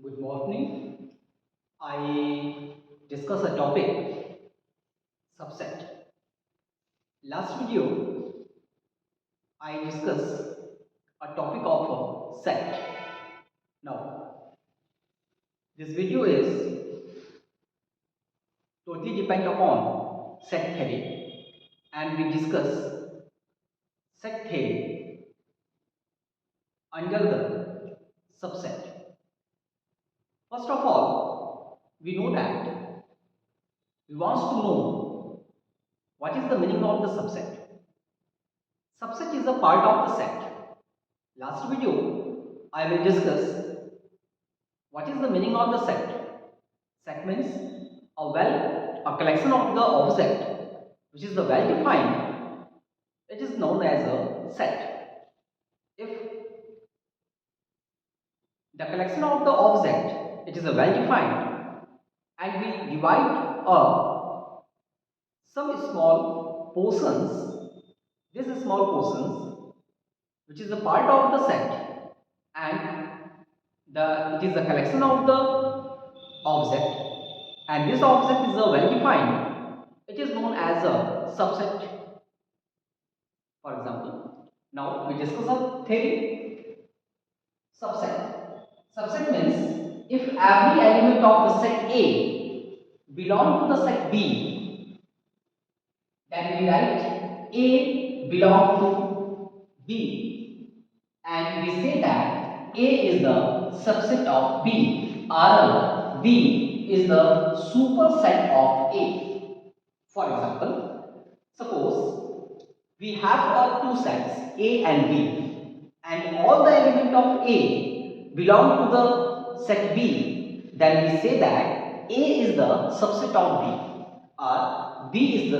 Good morning. I discuss a topic subset. Last video I discussed a topic of a set. Now this video is totally depend upon set theory and we discuss set theory under the subset. First of all, we know that we want to know what is the meaning of the subset. Subset is a part of the set. Last video, I will discuss what is the meaning of the set. Set means a collection of the object which is the well defined. It is known as a set. If the collection of the object it is a well defined and we divide some small portions, these small portions which is a part of the set and it is a collection of the object and this object is a well defined, it is known as a subset. For example, now we discuss a theory. Subset means if every element of the set A belong to the set B, then we write A belong to B and we say that A is the subset of B or B is the superset of A. For example, suppose we have two sets A and B and all the elements of A belong to the set B, then we say that A is the subset of B or B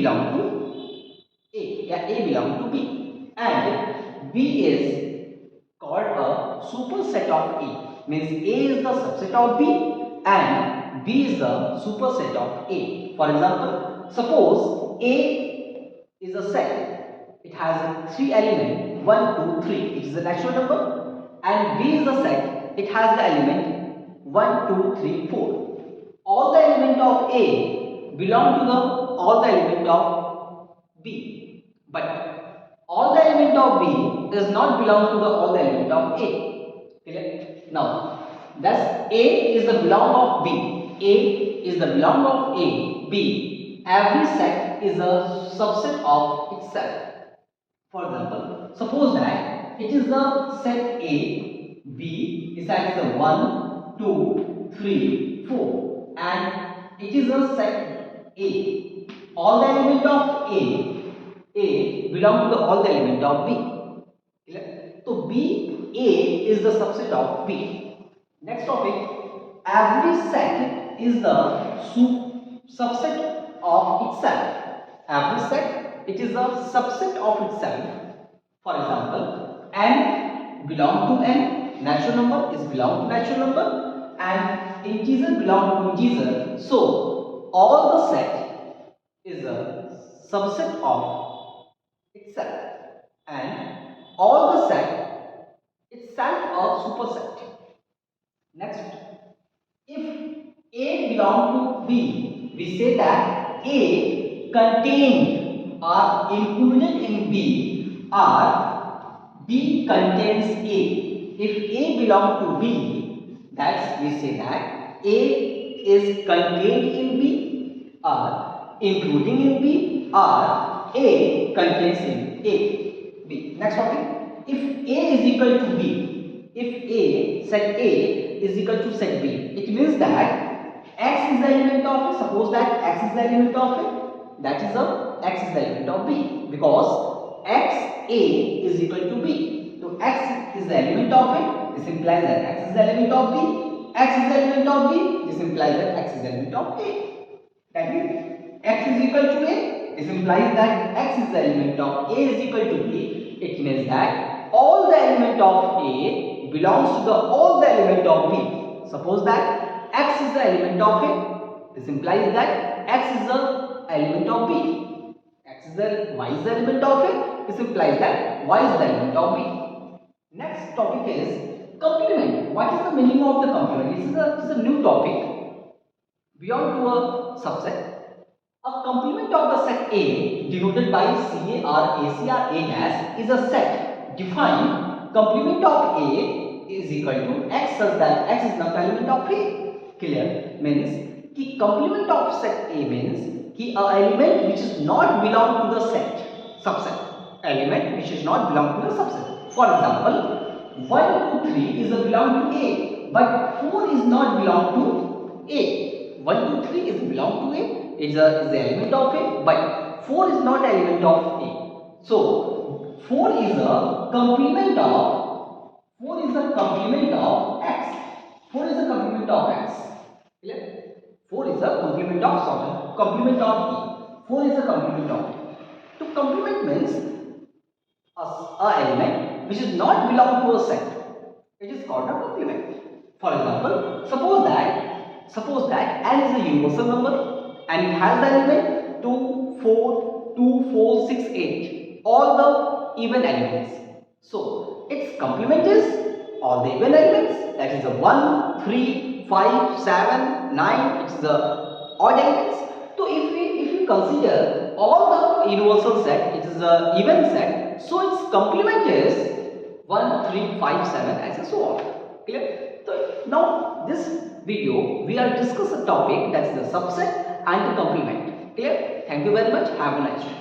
belong to A, yeah, A belong to B and B is called a superset of A, means A is the subset of B and B is the superset of A. For example, suppose A is a set, it has three elements 1, 2, 3, it is a natural number, and B is the set, it has the element 1, 2, 3, 4. All the elements of A belong to the all the element of B, but all the element of B does not belong to the all the element of A. Clear? Now, thus A is the belong of B. A is the belong of A. B. Every set is a subset of itself. For example, suppose that it is the set A, B is that is the 1, 2, 3, 4 and it is a set A. All the element of A belong to the all the element of B. Clear? So B, A is the subset of B. Next topic, every set is the subset of itself. Every set it is a subset of itself. For example, n belong to n, natural number is belong to natural number and integer belong to integer. So all the set is a subset of itself and all the set itself a superset. Next, if A belong to B, we say that A contained or included in B or B contains A. If A belong to B, that's we say that A is contained in B or including in B or A contains in A. B. Next topic, if A is equal to B, if set A is equal to set B, it means that x is the element of A. Suppose that x is the element of A, that is x is the element of B because x A is equal to B. So x is the element of A, this implies that x is the element of B. X is the element of B, this implies that x is the element of A. That means x is equal to A, this implies that x is the element of A is equal to B. It means that all the element of A belongs to the all the element of B. Suppose that x is the element of A, this implies that x is the element of B. Y is the element of A, this implies that y is the element of B. Next topic is complement. What is the meaning of the complement? This is a new topic beyond to a subset. A complement of the set A denoted by CAR dash is a set defined complement of A is equal to X such that X is not element of A. Clear? Means कि complement of set A means कि a element which is not belong to the set subset. Element which is not belong to the subset. For example, 1, 2, 3 is a belong to A, but 4 is not belong to A. 1, 2, 3 is belong to A. Is the element of A, but 4 is not element of A. So 4 is a complement of X. 4 is a complement of X. Clear? 4 is a complement of complement of E. 4 is a complement of E. To complement means a element which is not belong to a set. It is called a complement. For example, suppose that n is a universal number and it has the element 2, 4, 2, 4, 6, 8, all the even elements. So its complement is all the even elements, that is the 1, 3, 5, 7, 9, it's the odd elements. So if you consider all the universal set, it is the even set, so its complement is 1, 3, 5, 7 and so on. Clear? So now this video we are discuss a topic, that is the subset and the complement. Clear? Thank you very much. Have a nice day.